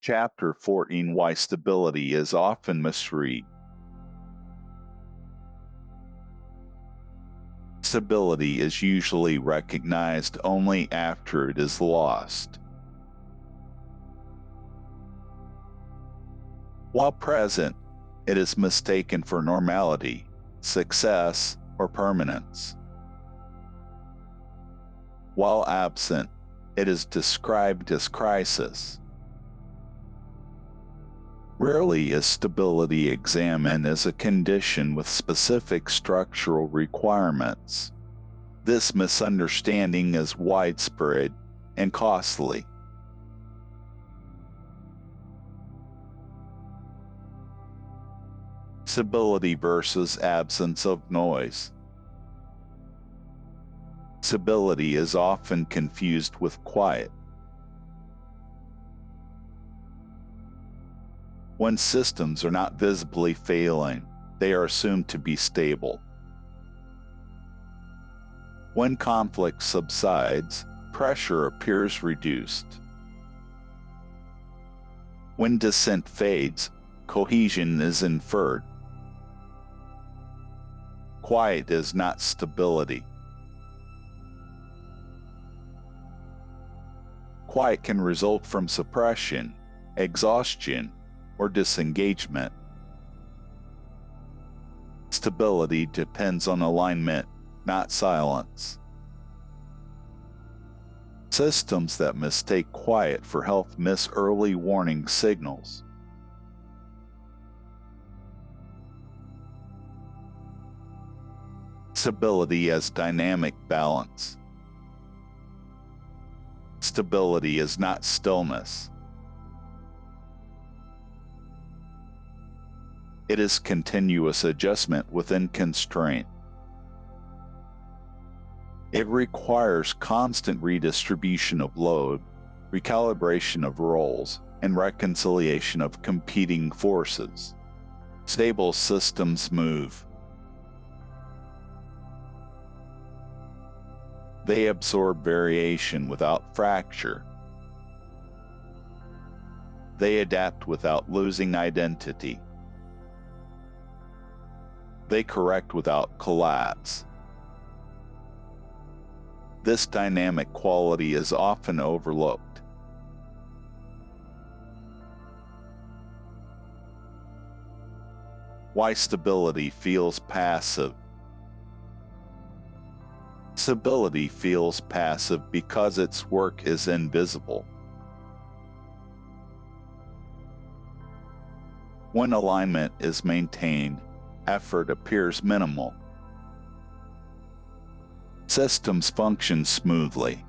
Chapter 14: Why Stability is Often Misread. Stability is usually recognized only after it is lost. While present, it is mistaken for normality, success, or permanence. While absent, it is described as crisis. Rarely is stability examined as a condition with specific structural requirements. This misunderstanding is widespread and costly. Stability versus absence of noise. Stability is often confused with quiet. When systems are not visibly failing, they are assumed to be stable. When conflict subsides, pressure appears reduced. When dissent fades, cohesion is inferred. Quiet is not stability. Quiet can result from suppression, exhaustion, or disengagement. Stability depends on alignment, not silence. Systems that mistake quiet for health miss early warning signals. Stability as dynamic balance. Stability is not stillness. It is continuous adjustment within constraint. It requires constant redistribution of load, recalibration of roles, and reconciliation of competing forces. Stable systems move. They absorb variation without fracture. They adapt without losing identity. They correct without collapse. This dynamic quality is often overlooked. Why stability feels passive. Stability feels passive because its work is invisible. When alignment is maintained, effort appears minimal. Systems function smoothly.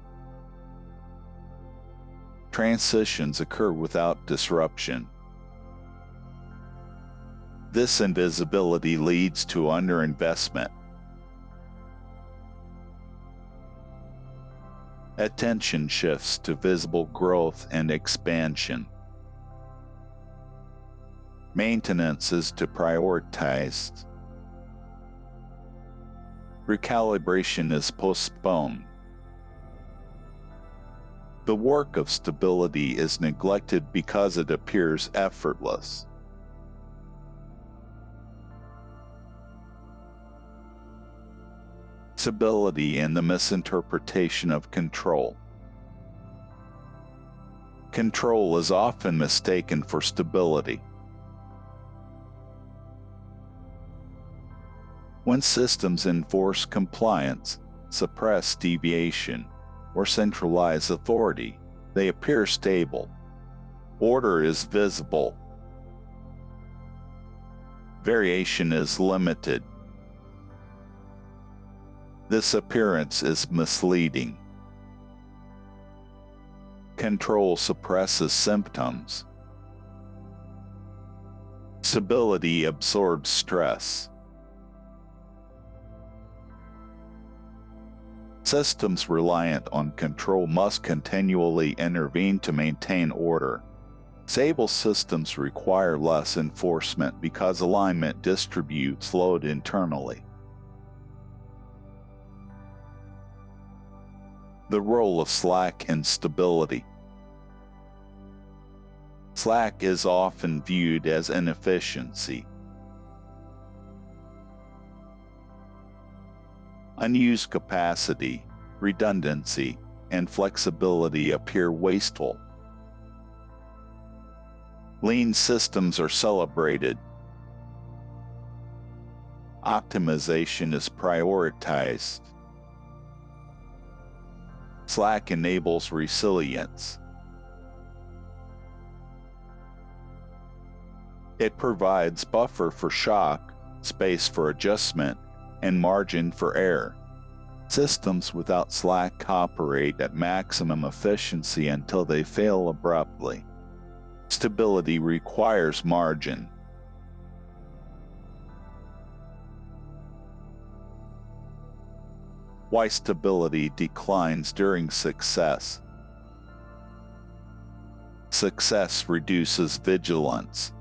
Transitions occur without disruption. This invisibility leads to underinvestment. Attention shifts to visible growth and expansion. Maintenance is deprioritized. Recalibration is postponed. The work of stability is neglected because it appears effortless. Stability and the misinterpretation of control. Control is often mistaken for stability. When systems enforce compliance, suppress deviation, or centralize authority, they appear stable. Order is visible. Variation is limited. This appearance is misleading. Control suppresses symptoms. Stability absorbs stress. Systems reliant on control must continually intervene to maintain order. Stable systems require less enforcement because alignment distributes load internally. The role of slack in stability. Slack is often viewed as inefficiency. Unused capacity, redundancy, and flexibility appear wasteful. Lean systems are celebrated. Optimization is prioritized. Slack enables resilience. It provides buffer for shock, space for adjustment, and margin for error. Systems without slack operate at maximum efficiency until they fail abruptly. Stability requires margin. Why stability declines during success. Success reduces vigilance.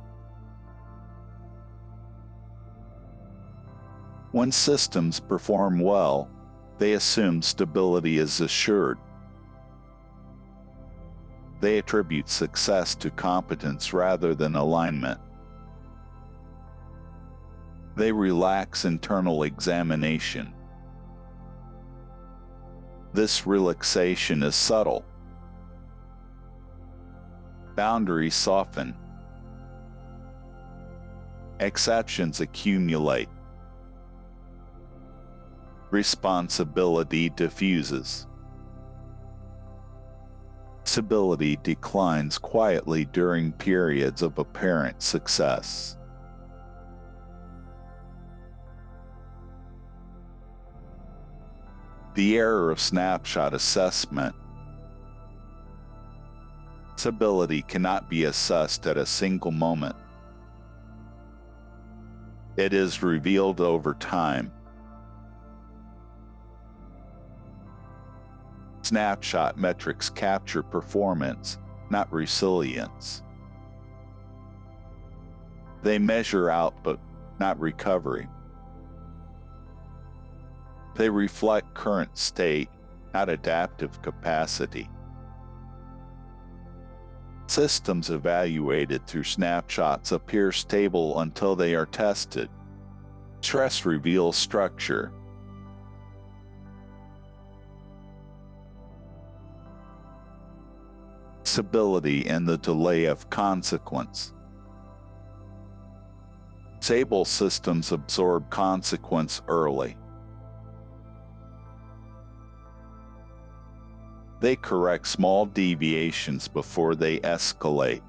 When systems perform well, they assume stability is assured. They attribute success to competence rather than alignment. They relax internal examination. This relaxation is subtle. Boundaries soften. Exceptions accumulate. Responsibility diffuses. Stability declines quietly during periods of apparent success. The error of snapshot assessment. Stability cannot be assessed at a single moment. It is revealed over time. Snapshot metrics capture performance, not resilience. They measure output, not recovery. They reflect current state, not adaptive capacity. Systems evaluated through snapshots appear stable until they are tested. Stress reveals structure. Stability and the delay of consequence. Stable systems absorb consequence early. They correct small deviations before they escalate.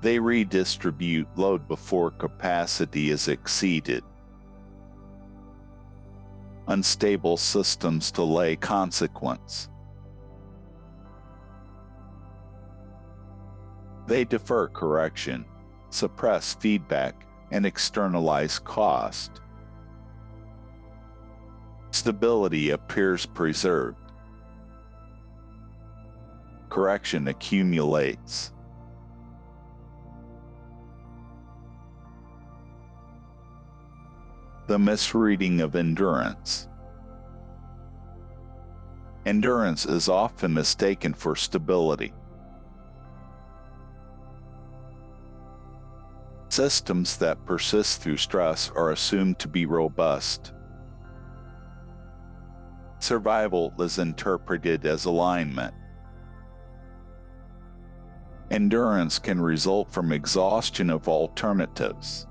They redistribute load before capacity is exceeded. Unstable systems delay consequence. They defer correction, suppress feedback, and externalize cost. Stability appears preserved. Correction accumulates. The misreading of endurance. Endurance is often mistaken for stability. Systems that persist through stress are assumed to be robust. Survival is interpreted as alignment. Endurance can result from exhaustion of alternatives.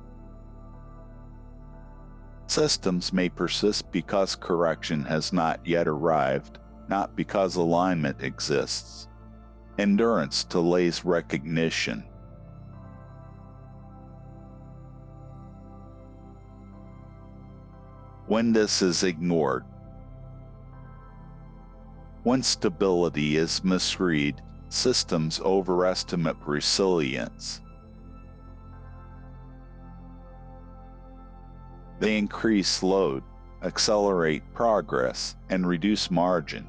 Systems may persist because correction has not yet arrived, not because alignment exists. Endurance delays recognition. When this is ignored. When stability is misread, systems overestimate resilience. They increase load, accelerate progress, and reduce margin.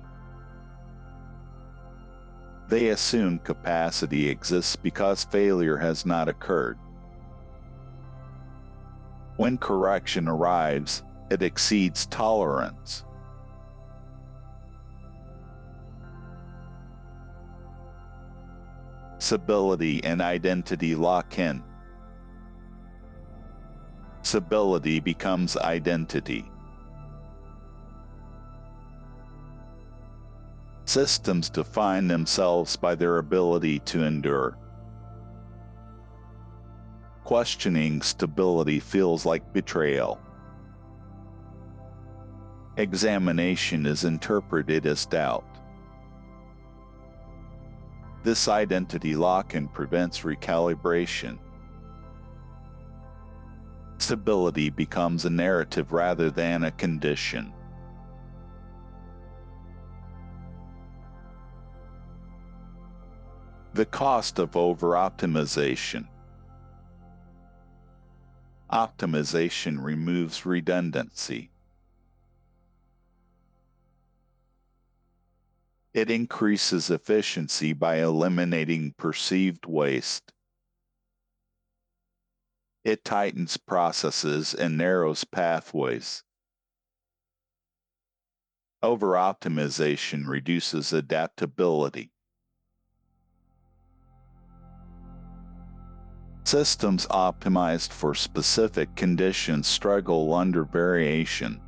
They assume capacity exists because failure has not occurred. When correction arrives, it exceeds tolerance. Stability and identity lock in. Stability becomes identity. Systems define themselves by their ability to endure. Questioning stability feels like betrayal. Examination is interpreted as doubt. This identity lock-in prevents recalibration. Stability becomes a narrative rather than a condition. The cost of over-optimization. Optimization removes redundancy. It increases efficiency by eliminating perceived waste. It tightens processes and narrows pathways. Over-optimization reduces adaptability. Systems optimized for specific conditions struggle under variation.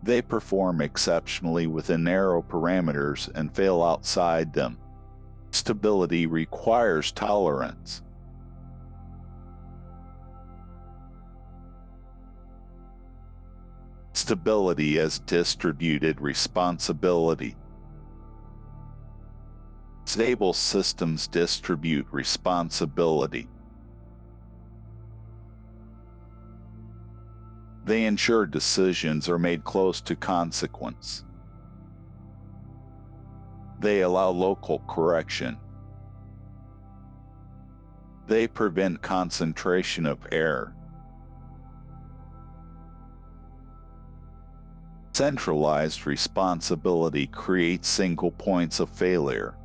They perform exceptionally within narrow parameters and fail outside them. Stability requires tolerance. Stability as distributed responsibility. Stable systems distribute responsibility. They ensure decisions are made close to consequence. They allow local correction. They prevent concentration of error. Centralized responsibility creates single points of failure.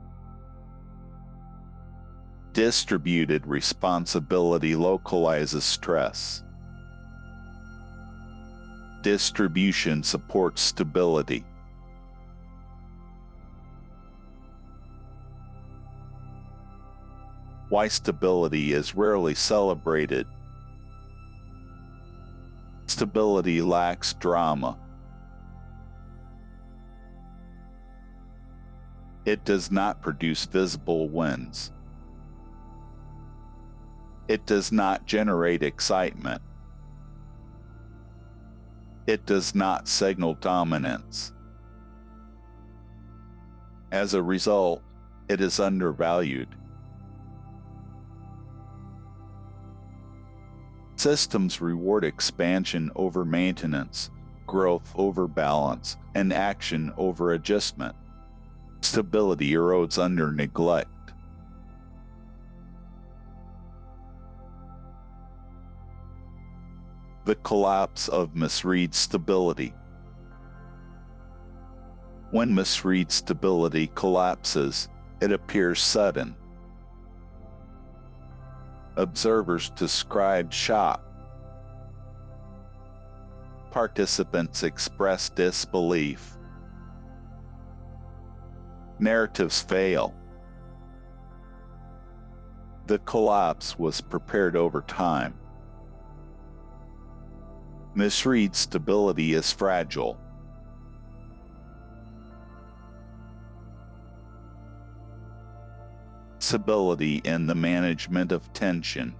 Distributed responsibility localizes stress. Distribution supports stability. Why stability is rarely celebrated. Stability lacks drama. It does not produce visible wins. It does not generate excitement. It does not signal dominance. As a result, it is undervalued. Systems reward expansion over maintenance, growth over balance, and action over adjustment. Stability erodes under neglect. The collapse of misread stability. When misread stability collapses, it appears sudden. Observers described shock. Participants expressed disbelief. Narratives fail. The collapse was prepared over time. Misread stability is fragile. Stability in the management of tension.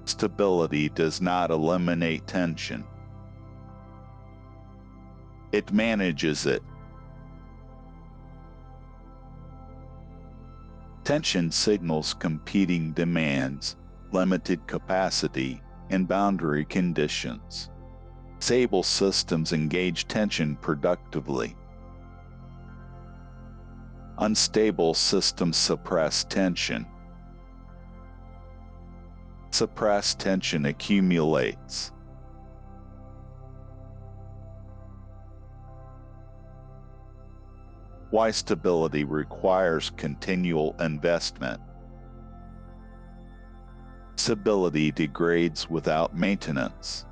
Stability does not eliminate tension. It manages it. Tension signals competing demands, limited capacity, and boundary conditions. Stable systems engage tension productively. Unstable systems suppress tension. Suppressed tension accumulates. Why stability requires continual investment. Stability degrades without maintenance.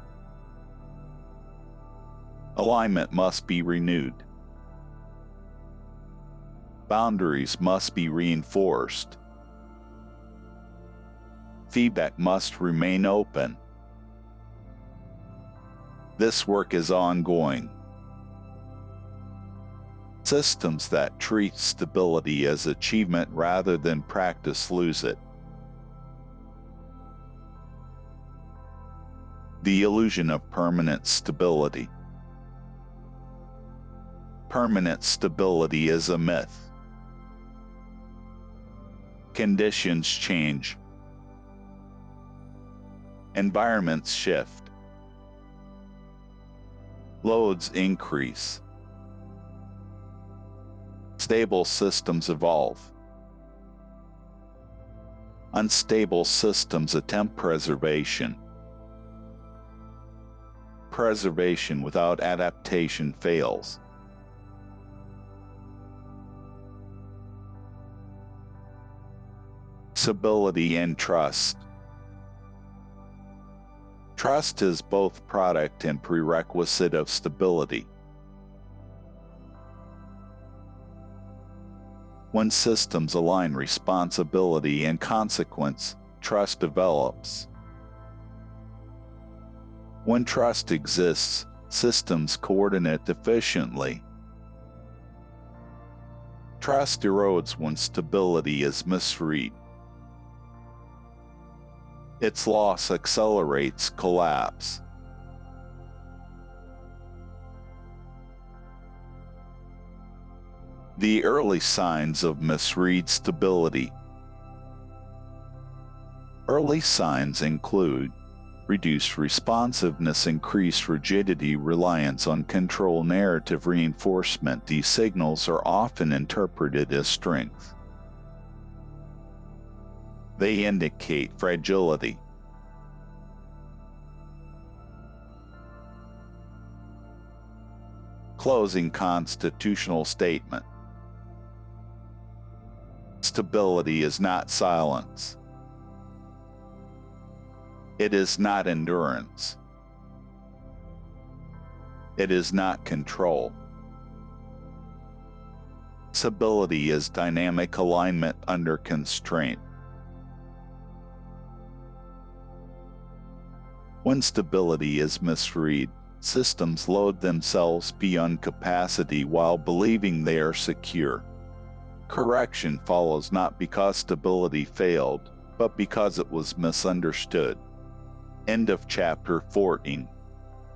Alignment must be renewed. Boundaries must be reinforced. Feedback must remain open. This work is ongoing. Systems that treat stability as achievement rather than practice lose it. The illusion of permanent stability. Permanent stability is a myth. Conditions change. Environments shift. Loads increase. Stable systems evolve. Unstable systems attempt preservation. Preservation without adaptation fails. Stability and trust. Trust is both product and prerequisite of stability. When systems align responsibility and consequence, trust develops. When trust exists, systems coordinate efficiently. Trust erodes when stability is misread. Its loss accelerates collapse. The early signs of misread stability. Early signs include reduced responsiveness, increased rigidity, reliance on control, narrative reinforcement. These signals are often interpreted as strength. They indicate fragility. Closing constitutional statement. Stability is not silence. It is not endurance. It is not control. Stability is dynamic alignment under constraint. When stability is misread, systems load themselves beyond capacity while believing they are secure. Correction follows not because stability failed, but because it was misunderstood. End of chapter 14.